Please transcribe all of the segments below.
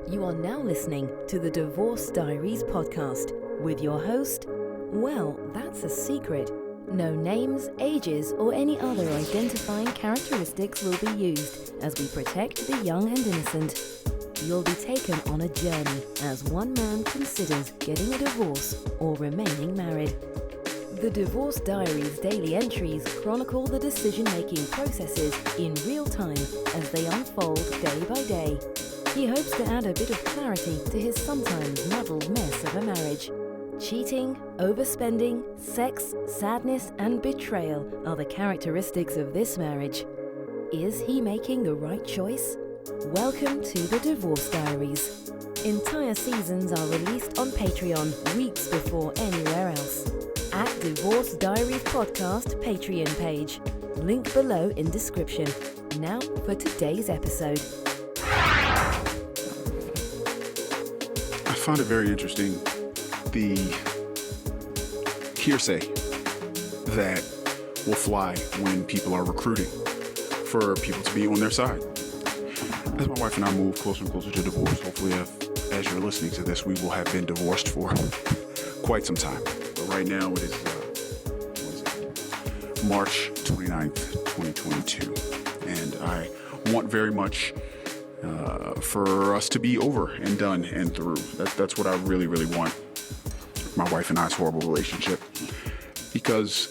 You are now listening to the Divorce Diaries podcast with your host, well, that's a secret. No names, ages, or any other identifying characteristics will be used as we protect the young and innocent. You'll be taken on a journey as one man considers getting a divorce or remaining married. The Divorce Diaries daily entries chronicle the decision-making processes in real time as they unfold day by day. He hopes to add a bit of clarity to his sometimes muddled mess of a marriage. Cheating, overspending, sex, sadness, and betrayal are the characteristics of this marriage. Is he making the right choice? Welcome to the Divorce Diaries. Entire seasons are released on Patreon weeks before anywhere else. At Divorce Diaries Podcast Patreon page. Link below in description. Now for today's episode. I found it very interesting, the hearsay that will fly when people are recruiting for people to be on their side. As my wife and I move closer and closer to divorce, hopefully as you're listening to this, we will have been divorced for quite some time. But right now it is March 29th, 2022. And I want very much for us to be over and done and through. That's what I really, really want. My wife and I's horrible relationship. Because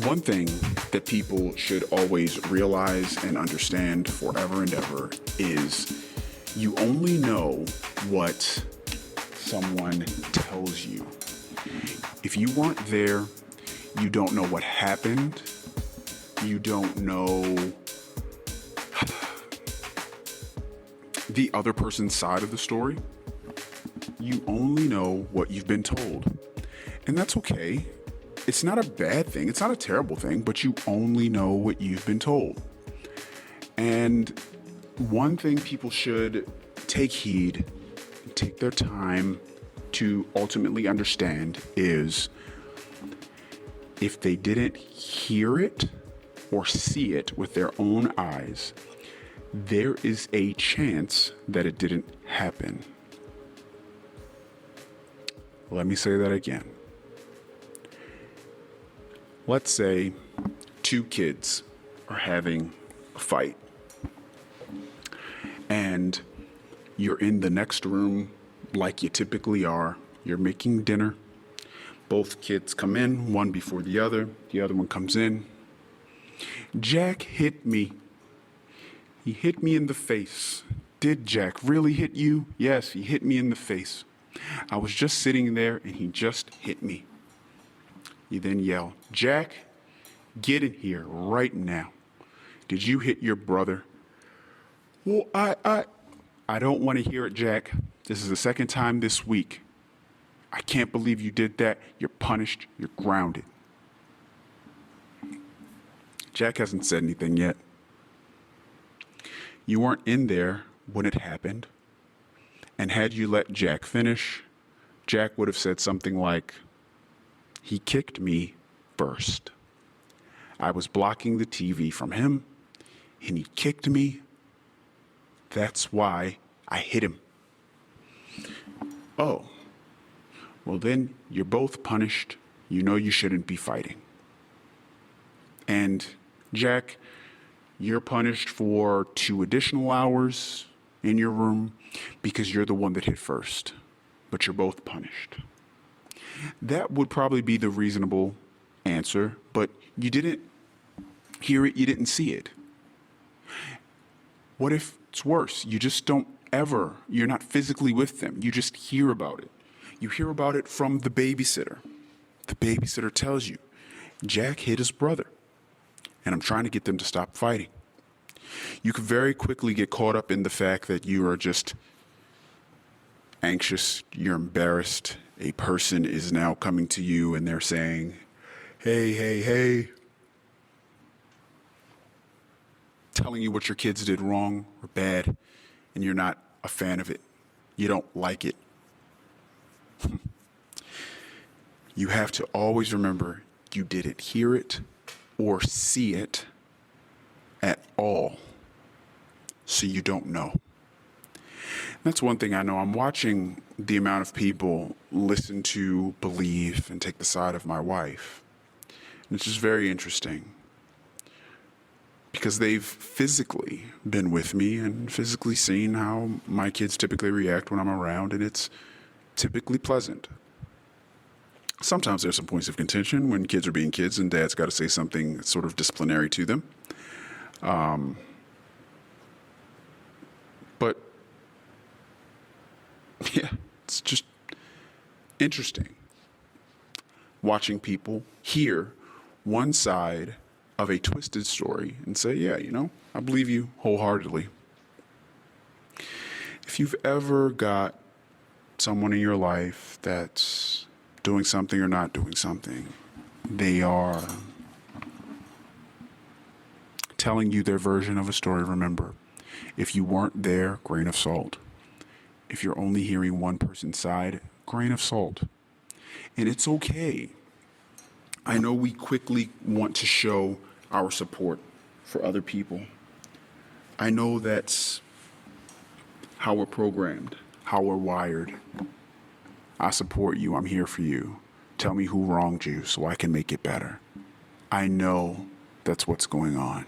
one thing that people should always realize and understand forever and ever is you only know what someone tells you. If you weren't there, you don't know what happened. You don't know the other person's side of the story. You only know what you've been told. And that's okay. It's not a bad thing. It's not a terrible thing, but you only know what you've been told. And one thing people should take heed, take their time to ultimately understand is if they didn't hear it or see it with their own eyes, there is a chance that it didn't happen. Let me say that again. Let's say two kids are having a fight and you're in the next room like you typically are. You're making dinner. Both kids come in, one before the other one comes in. Jack hit me. He hit me in the face. Did Jack really hit you? Yes, he hit me in the face. I was just sitting there and he just hit me. You then yell, Jack, get in here right now. Did you hit your brother? Well, I don't want to hear it, Jack. This is the second time this week. I can't believe you did that. You're punished. You're grounded. Jack hasn't said anything yet. You weren't in there when it happened. And had you let Jack finish, Jack would have said something like, he kicked me first. I was blocking the TV from him, and he kicked me. That's why I hit him. Oh, well then you're both punished. You know you shouldn't be fighting. And Jack, you're punished for 2 additional hours in your room because you're the one that hit first, but you're both punished. That would probably be the reasonable answer, but you didn't hear it, you didn't see it. What if it's worse? You just don't ever, you're not physically with them, you just hear about it. You hear about it from the babysitter. The babysitter tells you, Jack hit his brother, and I'm trying to get them to stop fighting. You could very quickly get caught up in the fact that you are just anxious, you're embarrassed. A person is now coming to you and they're saying, hey, telling you what your kids did wrong or bad, and you're not a fan of it. You don't like it. You have to always remember you didn't hear it or see it at all, so you don't know. That's one thing I know. I'm watching the amount of people listen to, believe, and take the side of my wife. And it's just very interesting because they've physically been with me and physically seen how my kids typically react when I'm around, and it's typically pleasant. Sometimes there's some points of contention when kids are being kids and dad's got to say something sort of disciplinary to them. But yeah, it's just interesting watching people hear one side of a twisted story and say, yeah, I believe you wholeheartedly. If you've ever got someone in your life that's doing something or not doing something, they are telling you their version of a story, remember, if you weren't there, grain of salt. If you're only hearing one person's side, grain of salt. And it's okay. I know we quickly want to show our support for other people. I know that's how we're programmed, how we're wired. I support you. I'm here for you. Tell me who wronged you so I can make it better. I know that's what's going on.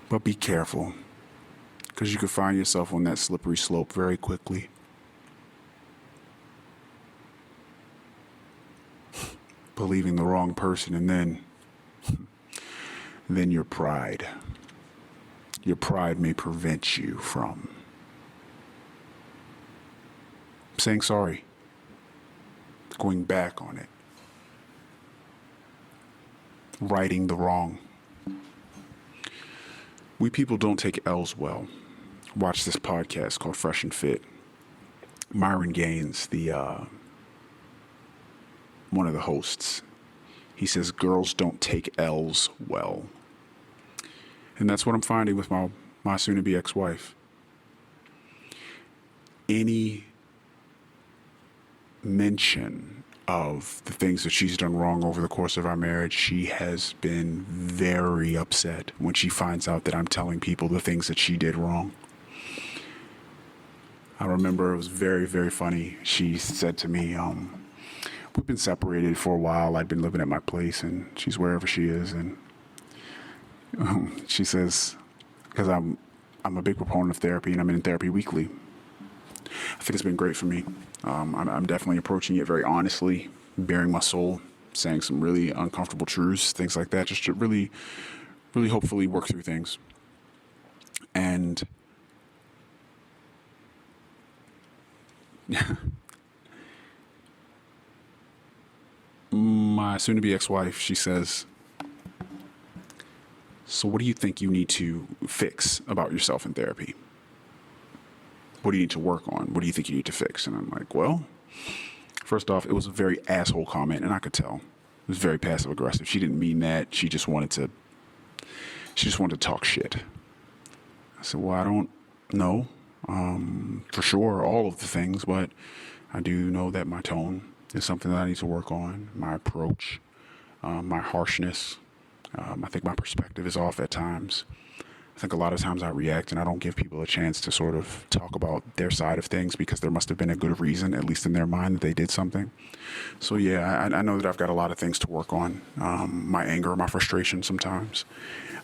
But be careful, because you could find yourself on that slippery slope very quickly. Believing the wrong person, and then your pride may prevent you from saying sorry, going back on it, righting the wrong. We people don't take L's well. Watch this podcast called Fresh and Fit. Myron Gaines, the one of the hosts, he says girls don't take L's well. And that's what I'm finding with my soon-to-be ex-wife. Any mention of the things that she's done wrong over the course of our marriage, she has been very upset when she finds out that I'm telling people the things that she did wrong. I remember it was very, very funny. She said to me, we've been separated for a while. I'd been living at my place, and she's wherever she is. And she says, because I'm a big proponent of therapy, and I'm in therapy weekly. I think it's been great for me. I'm definitely approaching it very honestly, bearing my soul, saying some really uncomfortable truths, things like that, just to really, really hopefully work through things. And my soon-to-be ex-wife, she says, so what do you think you need to fix about yourself in therapy? What do you need to work on? What do you think you need to fix? And I'm like, well, first off, it was a very asshole comment, and I could tell. It was very passive aggressive. She didn't mean that. She just wanted to talk shit. I said, well, I don't know for sure all of the things, but I do know that my tone is something that I need to work on. My approach, my harshness. I think my perspective is off at times. I think a lot of times I react and I don't give people a chance to sort of talk about their side of things because there must have been a good reason, at least in their mind, that they did something. So yeah, I know that I've got a lot of things to work on. My anger, my frustration sometimes.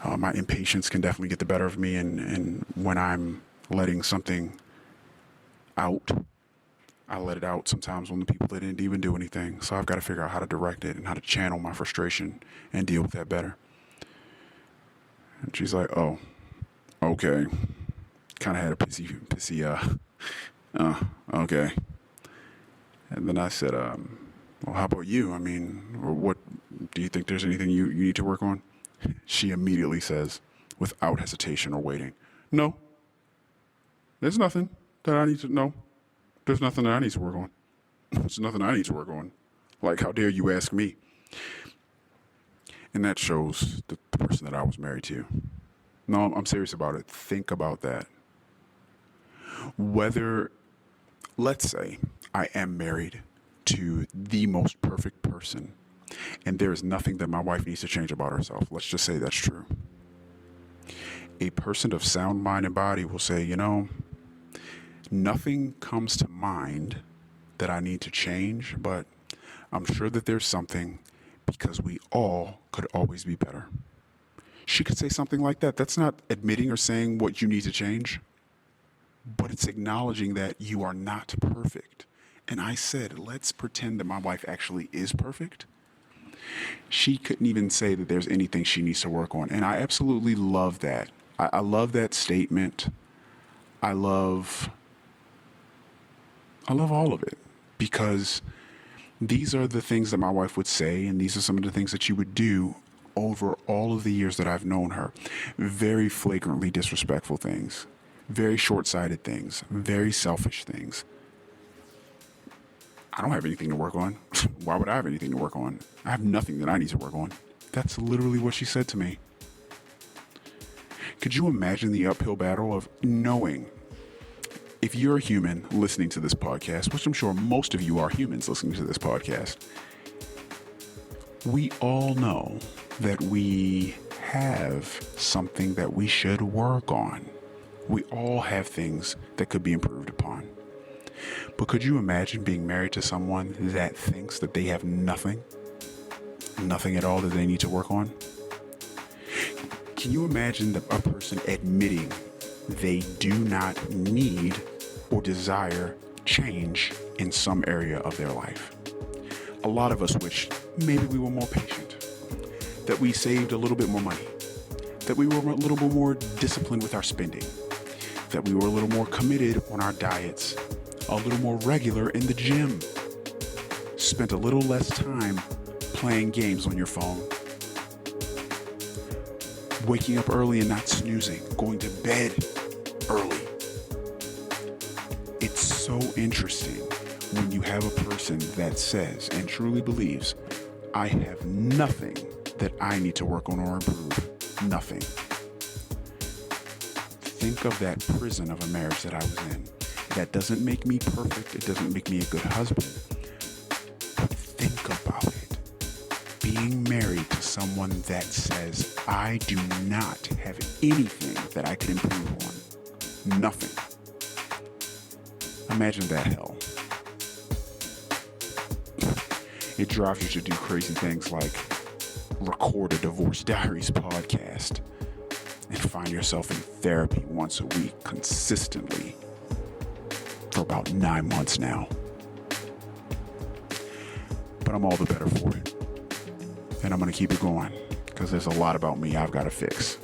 My impatience can definitely get the better of me, and when I'm letting something out, I let it out sometimes on the people that didn't even do anything. So I've got to figure out how to direct it and how to channel my frustration and deal with that better. And she's like, oh, okay. Kind of had a pissy, okay. And then I said, well, how about you? I mean, what do you think there's anything you need to work on? She immediately says, without hesitation or waiting, no, there's nothing that I need to know. There's nothing that I need to work on. There's nothing I need to work on. Like, how dare you ask me? And that shows the person that I was married to. No, I'm serious about it. Think about that. Whether, let's say, I am married to the most perfect person, and there is nothing that my wife needs to change about herself. Let's just say that's true. A person of sound mind and body will say, Nothing comes to mind that I need to change, but I'm sure that there's something, because we all could always be better. She could say something like that. That's not admitting or saying what you need to change, but it's acknowledging that you are not perfect. And I said, let's pretend that my wife actually is perfect. She couldn't even say that there's anything she needs to work on. And I absolutely love that. I love that statement. I love all of it, because these are the things that my wife would say, and these are some of the things that she would do over all of the years that I've known her. Very flagrantly disrespectful things, very short-sighted things, very selfish things. I don't have anything to work on. Why would I have anything to work on? I have nothing that I need to work on. That's literally what she said to me. Could you imagine the uphill battle of knowing, if you're a human listening to this podcast, which I'm sure most of you are humans listening to this podcast, we all know that we have something that we should work on. We all have things that could be improved upon. But could you imagine being married to someone that thinks that they have nothing at all that they need to work on? Can you imagine a person admitting they do not need or desire change in some area of their life? A lot of us wish maybe we were more patient, that we saved a little bit more money, that we were a little bit more disciplined with our spending, that we were a little more committed on our diets, a little more regular in the gym, spent a little less time playing games on your phone, waking up early and not snoozing, going to bed early. It's so interesting when you have a person that says and truly believes, I have nothing that I need to work on or improve. Nothing. Think of that prison of a marriage that I was in. That doesn't make me perfect. It doesn't make me a good husband. But think about it. Being married to someone that says, I do not have anything that I can improve on. Nothing. Imagine that hell. It drives you to do crazy things like record a Divorce Diaries podcast and find yourself in therapy once a week consistently for about 9 months now. But I'm all the better for it. And I'm going to keep it going because there's a lot about me I've got to fix.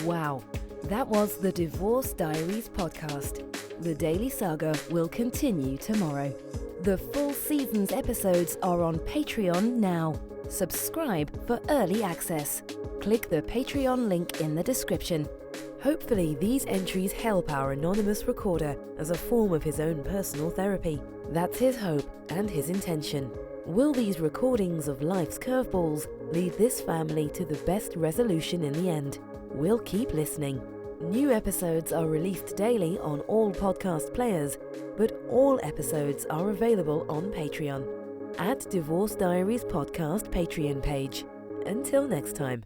Wow, that was the Divorce Diaries podcast. The Daily Saga will continue tomorrow. The full season's episodes are on Patreon now. Subscribe for early access. Click the Patreon link in the description. Hopefully these entries help our anonymous recorder as a form of his own personal therapy. That's his hope and his intention. Will these recordings of life's curveballs lead this family to the best resolution in the end? We'll keep listening. New episodes are released daily on all podcast players, but all episodes are available on Patreon at Divorce Diaries Podcast Patreon page. Until next time.